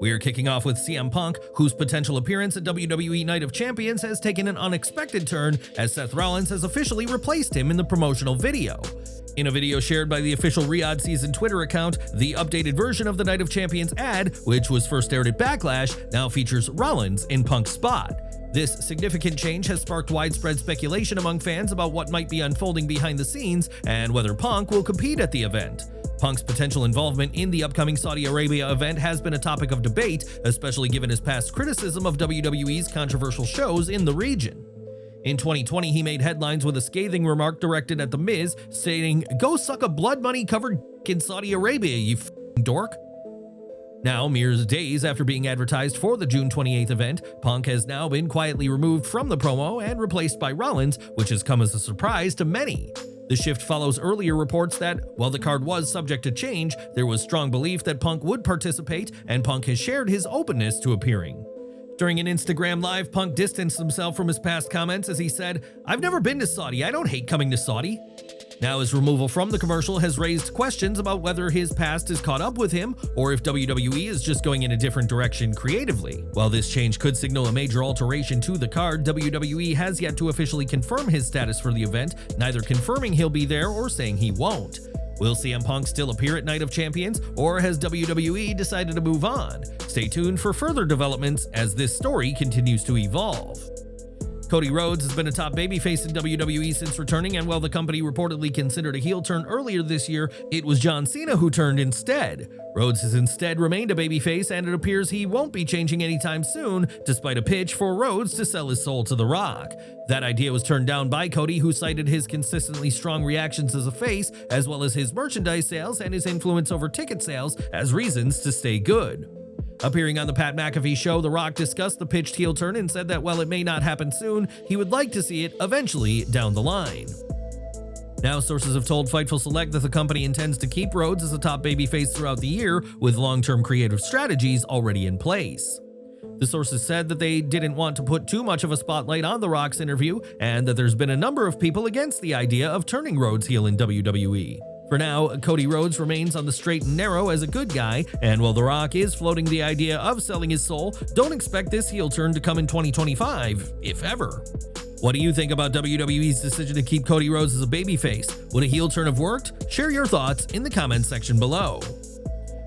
We are kicking off with CM Punk, whose potential appearance at WWE Night of Champions has taken an unexpected turn as Seth Rollins has officially replaced him in the promotional video. In a video shared by the official Riyadh Season Twitter account, the updated version of the Night of Champions ad, which was first aired at Backlash, now features Rollins in Punk's spot. This significant change has sparked widespread speculation among fans about what might be unfolding behind the scenes and whether Punk will compete at the event. Punk's potential involvement in the upcoming Saudi Arabia event has been a topic of debate, especially given his past criticism of WWE's controversial shows in the region. In 2020, he made headlines with a scathing remark directed at The Miz, stating, "Go suck a blood money covered in Saudi Arabia, you f***ing dork." Now, mere days after being advertised for the June 28th event, Punk has now been quietly removed from the promo and replaced by Rollins, which has come as a surprise to many. The shift follows earlier reports that, while the card was subject to change, there was strong belief that Punk would participate, and Punk has shared his openness to appearing. During an Instagram Live, Punk distanced himself from his past comments as he said, "I've never been to Saudi, I don't hate coming to Saudi." Now his removal from the commercial has raised questions about whether his past is caught up with him or if WWE is just going in a different direction creatively. While this change could signal a major alteration to the card, WWE has yet to officially confirm his status for the event, neither confirming he'll be there or saying he won't. Will CM Punk still appear at Night of Champions, or has WWE decided to move on? Stay tuned for further developments as this story continues to evolve. Cody Rhodes has been a top babyface in WWE since returning, and while the company reportedly considered a heel turn earlier this year, it was John Cena who turned instead. Rhodes has instead remained a babyface, and it appears he won't be changing anytime soon, despite a pitch for Rhodes to sell his soul to The Rock. That idea was turned down by Cody, who cited his consistently strong reactions as a face, as well as his merchandise sales and his influence over ticket sales, as reasons to stay good. Appearing on the Pat McAfee show, The Rock discussed the pitched heel turn and said that while it may not happen soon, he would like to see it eventually down the line. Now, sources have told Fightful Select that the company intends to keep Rhodes as a top babyface throughout the year, with long-term creative strategies already in place. The sources said that they didn't want to put too much of a spotlight on The Rock's interview, and that there's been a number of people against the idea of turning Rhodes heel in WWE. For now, Cody Rhodes remains on the straight and narrow as a good guy, and while The Rock is floating the idea of selling his soul, don't expect this heel turn to come in 2025, if ever. What do you think about WWE's decision to keep Cody Rhodes as a babyface? Would a heel turn have worked? Share your thoughts in the comments section below.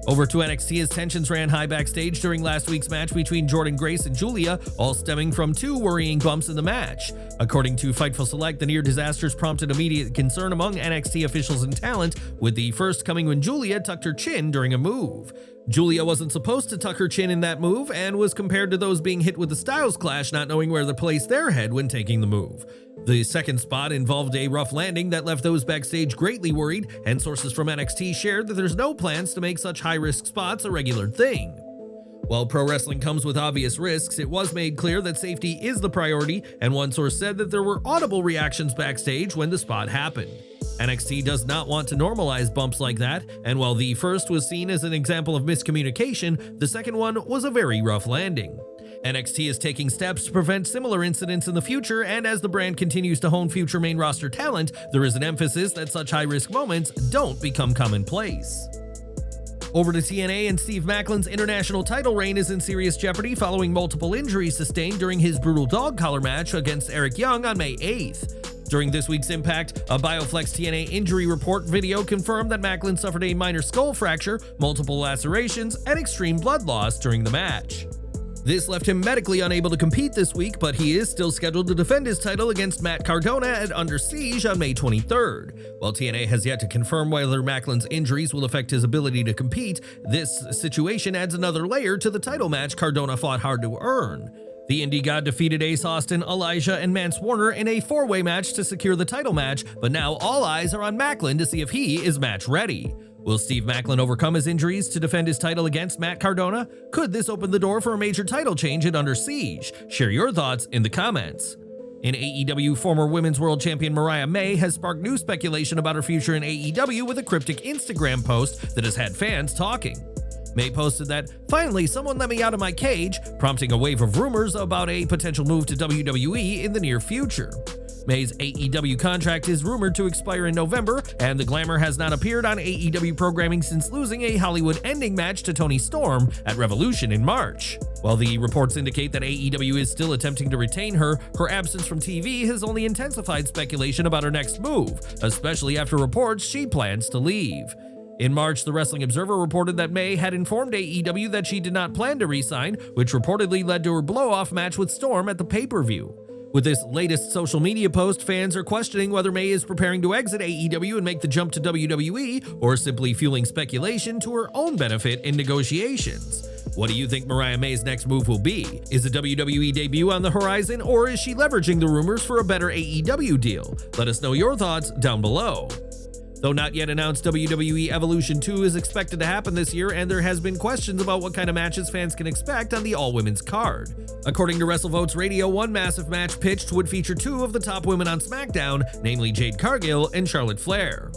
Over to NXT, as tensions ran high backstage during last week's match between Jordynne Grace and Giulia, all stemming from two worrying bumps in the match. According to Fightful Select, the near disasters prompted immediate concern among NXT officials and talent, with the first coming when Giulia tucked her chin during a move. Giulia wasn't supposed to tuck her chin in that move and was compared to those being hit with the Styles Clash not knowing where to place their head when taking the move. The second spot involved a rough landing that left those backstage greatly worried, and sources from NXT shared that there's no plans to make such high-risk spots a regular thing. While pro wrestling comes with obvious risks, it was made clear that safety is the priority, and one source said that there were audible reactions backstage when the spot happened. NXT does not want to normalize bumps like that, and while the first was seen as an example of miscommunication, the second one was a very rough landing. NXT is taking steps to prevent similar incidents in the future, and as the brand continues to hone future main roster talent, there is an emphasis that such high-risk moments don't become commonplace. Over to TNA, and Steve Maclin's international title reign is in serious jeopardy following multiple injuries sustained during his brutal dog collar match against Eric Young on May 8th. During this week's Impact, a Bioflex TNA injury report video confirmed that Maclin suffered a minor skull fracture, multiple lacerations, and extreme blood loss during the match. This left him medically unable to compete this week, but he is still scheduled to defend his title against Matt Cardona at Under Siege on May 23rd. While TNA has yet to confirm whether Maclin's injuries will affect his ability to compete, this situation adds another layer to the title match Cardona fought hard to earn. The Indi God defeated Ace Austin, Elijah, and Mance Warner in a four-way match to secure the title match, but now all eyes are on Maclin to see if he is match ready. Will Steve Maclin overcome his injuries to defend his title against Matt Cardona? Could this open the door for a major title change at Under Siege? Share your thoughts in the comments. In AEW, former Women's World Champion Mariah May has sparked new speculation about her future in AEW with a cryptic Instagram post that has had fans talking. May posted that, "Finally, someone let me out of my cage," prompting a wave of rumors about a potential move to WWE in the near future. May's AEW contract is rumored to expire in November, and the Glamour has not appeared on AEW programming since losing a Hollywood-ending match to Toni Storm at Revolution in March. While the reports indicate that AEW is still attempting to retain her, her absence from TV has only intensified speculation about her next move, especially after reports she plans to leave. In March, the Wrestling Observer reported that May had informed AEW that she did not plan to re-sign, which reportedly led to her blow-off match with Storm at the pay-per-view. With this latest social media post, fans are questioning whether May is preparing to exit AEW and make the jump to WWE, or simply fueling speculation to her own benefit in negotiations. What do you think Mariah May's next move will be? Is a WWE debut on the horizon, or is she leveraging the rumors for a better AEW deal? Let us know your thoughts down below. Though not yet announced, WWE Evolution 2 is expected to happen this year, and there has been questions about what kind of matches fans can expect on the all-women's card. According to WrestleVotes Radio, one massive match pitched would feature two of the top women on SmackDown, namely Jade Cargill and Charlotte Flair.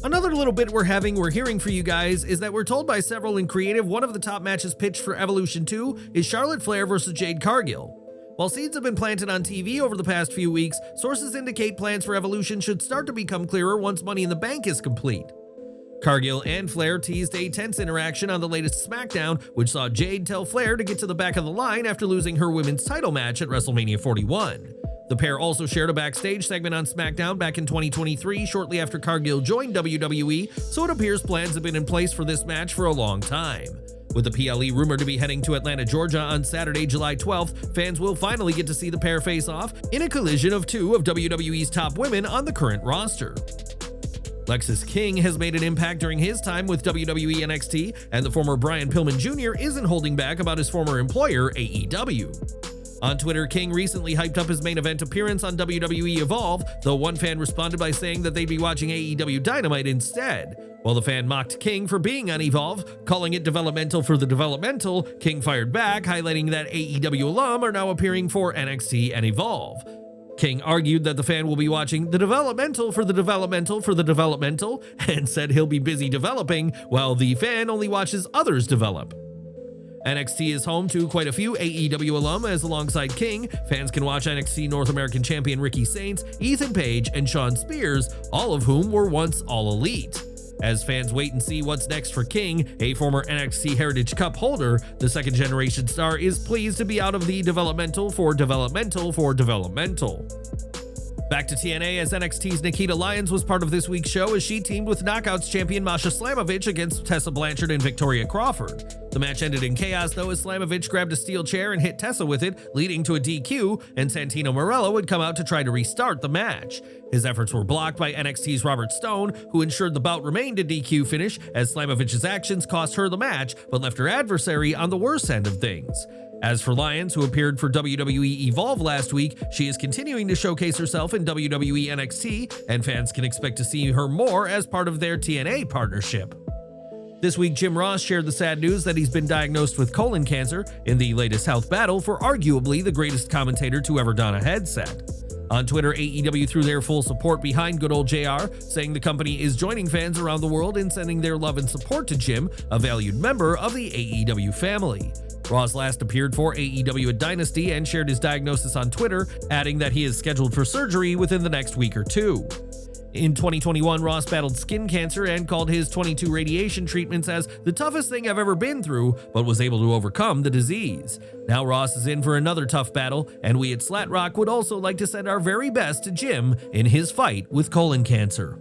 Another little bit we're hearing for you guys is that we're told by several in creative one of the top matches pitched for Evolution 2 is Charlotte Flair versus Jade Cargill. While seeds have been planted on TV over the past few weeks, sources indicate plans for Evolution should start to become clearer once Money in the Bank is complete. Cargill and Flair teased a tense interaction on the latest SmackDown, which saw Jade tell Flair to get to the back of the line after losing her women's title match at WrestleMania 41. The pair also shared a backstage segment on SmackDown back in 2023, shortly after Cargill joined WWE, so it appears plans have been in place for this match for a long time. With the PLE rumored to be heading to Atlanta, Georgia on Saturday, July 12th, fans will finally get to see the pair face off in a collision of two of WWE's top women on the current roster. Lexis King has made an impact during his time with WWE NXT, and the former Brian Pillman Jr. isn't holding back about his former employer, AEW. On Twitter, King recently hyped up his main event appearance on WWE Evolve, though one fan responded by saying that they'd be watching AEW Dynamite instead. While the fan mocked King for being on Evolve, calling it developmental for the developmental, King fired back, highlighting that AEW alum are now appearing for NXT and Evolve. King argued that the fan will be watching the developmental for the developmental for the developmental, and said he'll be busy developing, while the fan only watches others develop. NXT is home to quite a few AEW alum, as alongside King, fans can watch NXT North American Champion Ricky Saints, Ethan Page, and Shawn Spears, all of whom were once All Elite. As fans wait and see what's next for King, a former NXT Heritage Cup holder, the second-generation star is pleased to be out of the developmental for developmental for developmental. Back to TNA, as NXT's Nikkita Lyons was part of this week's show as she teamed with Knockouts champion Masha Slamovich against Tessa Blanchard and Victoria Crawford. The match ended in chaos though, as Slamovich grabbed a steel chair and hit Tessa with it, leading to a DQ, and Santino Marella would come out to try to restart the match. His efforts were blocked by NXT's Robert Stone, who ensured the bout remained a DQ finish, as Slamovich's actions cost her the match, but left her adversary on the worse end of things. As for Lyons, who appeared for WWE Evolve last week, she is continuing to showcase herself in WWE NXT, and fans can expect to see her more as part of their TNA partnership. This week, Jim Ross shared the sad news that he's been diagnosed with colon cancer in the latest health battle for arguably the greatest commentator to ever don a headset. On Twitter, AEW threw their full support behind good old JR, saying the company is joining fans around the world in sending their love and support to Jim, a valued member of the AEW family. Ross last appeared for AEW at Dynasty and shared his diagnosis on Twitter, adding that he is scheduled for surgery within the next week or two. In 2021, Ross battled skin cancer and called his 22 radiation treatments as the toughest thing I've ever been through, but was able to overcome the disease. Now Ross is in for another tough battle, and we at Slat Rock would also like to send our very best to Jim in his fight with colon cancer.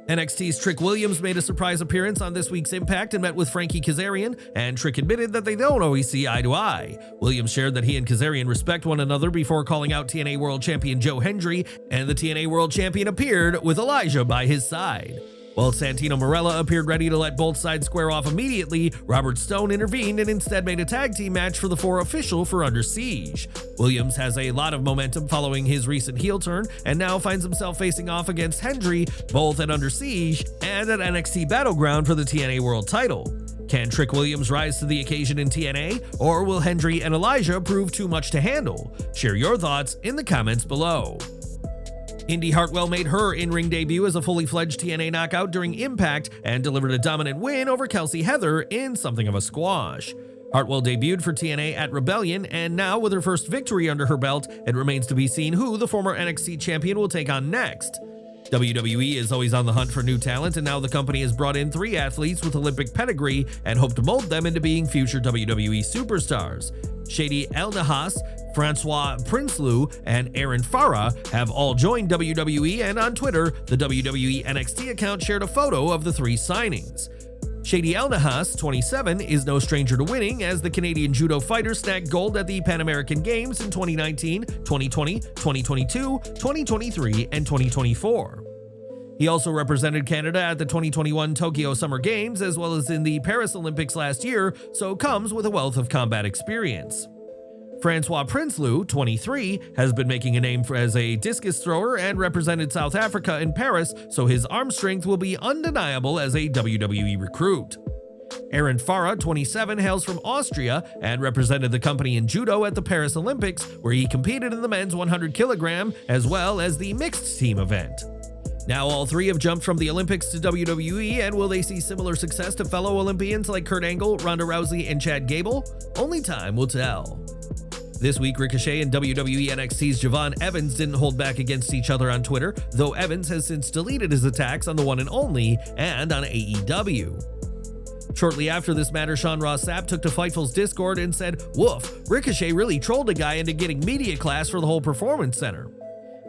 NXT's Trick Williams made a surprise appearance on this week's Impact and met with Frankie Kazarian, and Trick admitted that they don't always see eye to eye. Williams shared that he and Kazarian respect one another before calling out TNA World Champion Joe Hendry, and the TNA World Champion appeared with Elijah by his side. While Santino Marella appeared ready to let both sides square off immediately, Robert Stone intervened and instead made a tag team match for the four official for Under Siege. Williams has a lot of momentum following his recent heel turn and now finds himself facing off against Hendry, both at Under Siege and at NXT Battleground for the TNA World title. Can Trick Williams rise to the occasion in TNA, or will Hendry and Elijah prove too much to handle? Share your thoughts in the comments below. Indi Hartwell made her in-ring debut as a fully fledged TNA knockout during Impact and delivered a dominant win over Kelsey Heather in something of a squash. Hartwell debuted for TNA at Rebellion, and now with her first victory under her belt, it remains to be seen who the former NXT champion will take on next. WWE is always on the hunt for new talent, and now the company has brought in 3 athletes with Olympic pedigree and hope to mold them into being future WWE superstars. Shady Elnahas, Francois Prinsloo, and Aaron Farah have all joined WWE, and on Twitter, the WWE NXT account shared a photo of the 3 signings. Shady Elnahas, 27, is no stranger to winning, as the Canadian judo fighter snagged gold at the Pan American Games in 2019, 2020, 2022, 2023, and 2024. He also represented Canada at the 2021 Tokyo Summer Games, as well as in the Paris Olympics last year, so comes with a wealth of combat experience. Francois Prinsloo, 23, has been making a name as a discus thrower and represented South Africa in Paris, so his arm strength will be undeniable as a WWE recruit. Aaron Farah, 27, hails from Austria and represented the company in judo at the Paris Olympics, where he competed in the men's 100 kg as well as the mixed team event. Now all 3 have jumped from the Olympics to WWE, and will they see similar success to fellow Olympians like Kurt Angle, Ronda Rousey, and Chad Gable? Only time will tell. This week, Ricochet and WWE NXT's Javon Evans didn't hold back against each other on Twitter, though Evans has since deleted his attacks on the one and only and on AEW. Shortly after this matter, Sean Ross Sapp took to Fightful's Discord and said, "Woof, Ricochet really trolled a guy into getting media class for the whole Performance Center."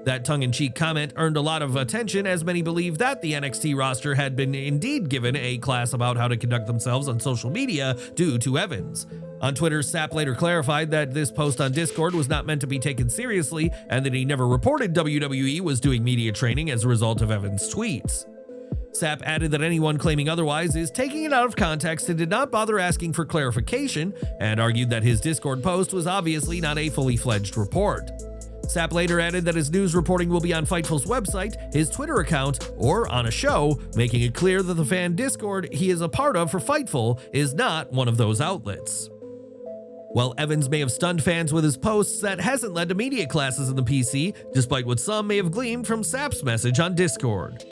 That tongue-in-cheek comment earned a lot of attention, as many believe that the NXT roster had been indeed given a class about how to conduct themselves on social media due to Evans. On Twitter, Sapp later clarified that this post on Discord was not meant to be taken seriously, and that he never reported WWE was doing media training as a result of Evans' tweets. Sapp added that anyone claiming otherwise is taking it out of context and did not bother asking for clarification, and argued that his Discord post was obviously not a fully fledged report. Sapp later added that his news reporting will be on Fightful's website, his Twitter account, or on a show, making it clear that the fan Discord he is a part of for Fightful is not one of those outlets. While Evans may have stunned fans with his posts, that hasn't led to media classes in the PC, despite what some may have gleaned from Sapp's message on Discord.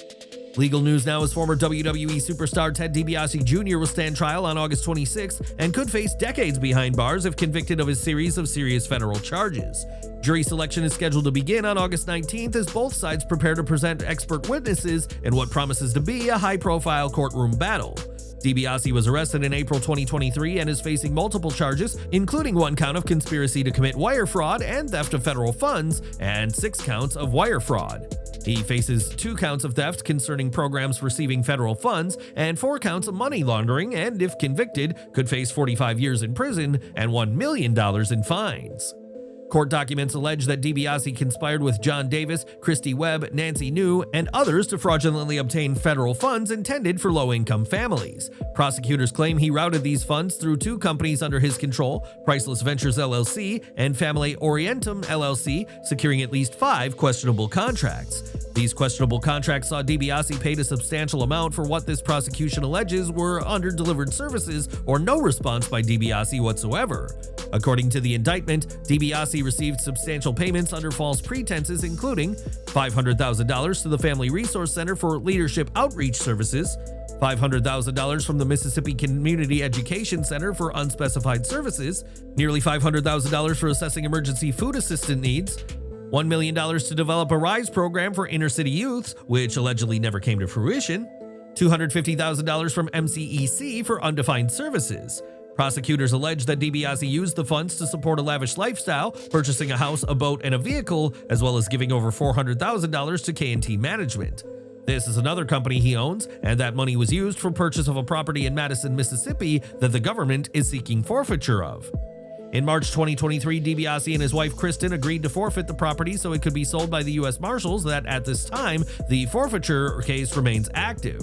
Legal news now is former WWE superstar Ted DiBiase Jr. will stand trial on August 26th and could face decades behind bars if convicted of a series of serious federal charges. Jury selection is scheduled to begin on August 19th as both sides prepare to present expert witnesses in what promises to be a high-profile courtroom battle. DiBiase was arrested in April 2023 and is facing multiple charges, including 1 count of conspiracy to commit wire fraud and theft of federal funds, and 6 counts of wire fraud. He faces 2 counts of theft concerning programs receiving federal funds and 4 counts of money laundering, and if convicted, could face 45 years in prison and $1 million in fines. Court documents allege that DiBiase conspired with John Davis, Christy Webb, Nancy New, and others to fraudulently obtain federal funds intended for low-income families. Prosecutors claim he routed these funds through 2 companies under his control, Priceless Ventures LLC and Family Orientum LLC, securing at least 5 questionable contracts. These questionable contracts saw DiBiase paid a substantial amount for what this prosecution alleges were under-delivered services or no response by DiBiase whatsoever. According to the indictment, DiBiase received substantial payments under false pretenses, including $500,000 to the Family Resource Center for leadership outreach services, $500,000 from the Mississippi Community Education Center for unspecified services, nearly $500,000 for assessing emergency food assistance needs, $1 million to develop a RISE program for inner-city youths, which allegedly never came to fruition, $250,000 from MCEC for undefined services. Prosecutors allege that DiBiase used the funds to support a lavish lifestyle, purchasing a house, a boat, and a vehicle, as well as giving over $400,000 to K&T Management. This is another company he owns, and that money was used for purchase of a property in Madison, Mississippi that the government is seeking forfeiture of. In March 2023, DiBiase and his wife Kristen agreed to forfeit the property so it could be sold by the U.S. Marshals. That at this time, the forfeiture case remains active.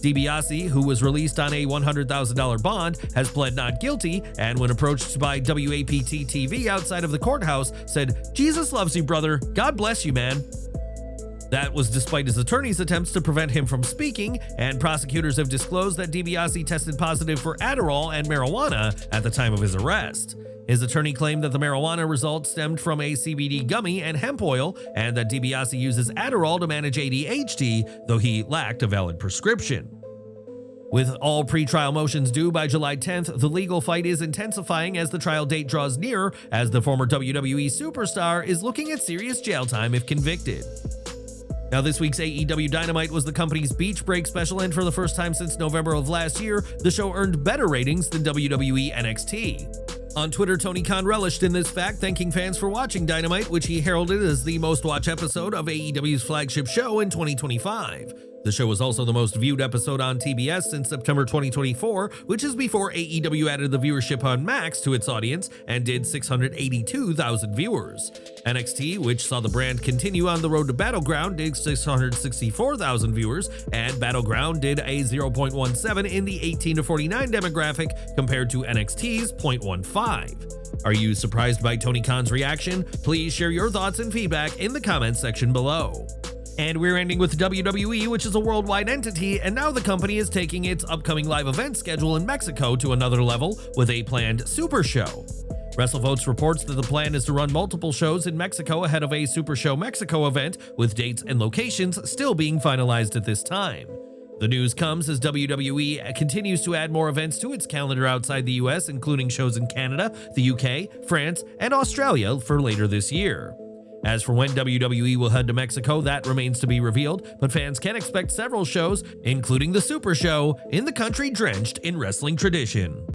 DiBiase, who was released on a $100,000 bond, has pled not guilty, and when approached by WAPT-TV outside of the courthouse, said, "Jesus loves you, brother. God bless you, man." That was despite his attorney's attempts to prevent him from speaking, and prosecutors have disclosed that DiBiase tested positive for Adderall and marijuana at the time of his arrest. His attorney claimed that the marijuana results stemmed from a CBD gummy and hemp oil, and that DiBiase uses Adderall to manage ADHD, though he lacked a valid prescription. With all pre-trial motions due by July 10th, the legal fight is intensifying as the trial date draws near, as the former WWE superstar is looking at serious jail time if convicted. Now, this week's AEW Dynamite was the company's beach break special, and for the first time since November of last year, the show earned better ratings than WWE NXT. On Twitter, Tony Khan relished in this fact, thanking fans for watching Dynamite, which he heralded as the most-watched episode of AEW's flagship show in 2025. The show was also the most viewed episode on TBS since September 2024, which is before AEW added the viewership on Max to its audience and did 682,000 viewers. NXT, which saw the brand continue on the road to Battleground, did 664,000 viewers, and Battleground did a 0.17 in the 18 to 49 demographic compared to NXT's 0.15. Are you surprised by Tony Khan's reaction? Please share your thoughts and feedback in the comments section below. And we're ending with WWE, which is a worldwide entity, and now the company is taking its upcoming live event schedule in Mexico to another level with a planned Supershow. WrestleVotes reports that the plan is to run multiple shows in Mexico ahead of a Supershow Mexico event, with dates and locations still being finalized at this time. The news comes as WWE continues to add more events to its calendar outside the US, including shows in Canada, the UK, France, and Australia for later this year. As for when WWE will head to Mexico, that remains to be revealed, but fans can expect several shows, including the Super Show, in the country drenched in wrestling tradition.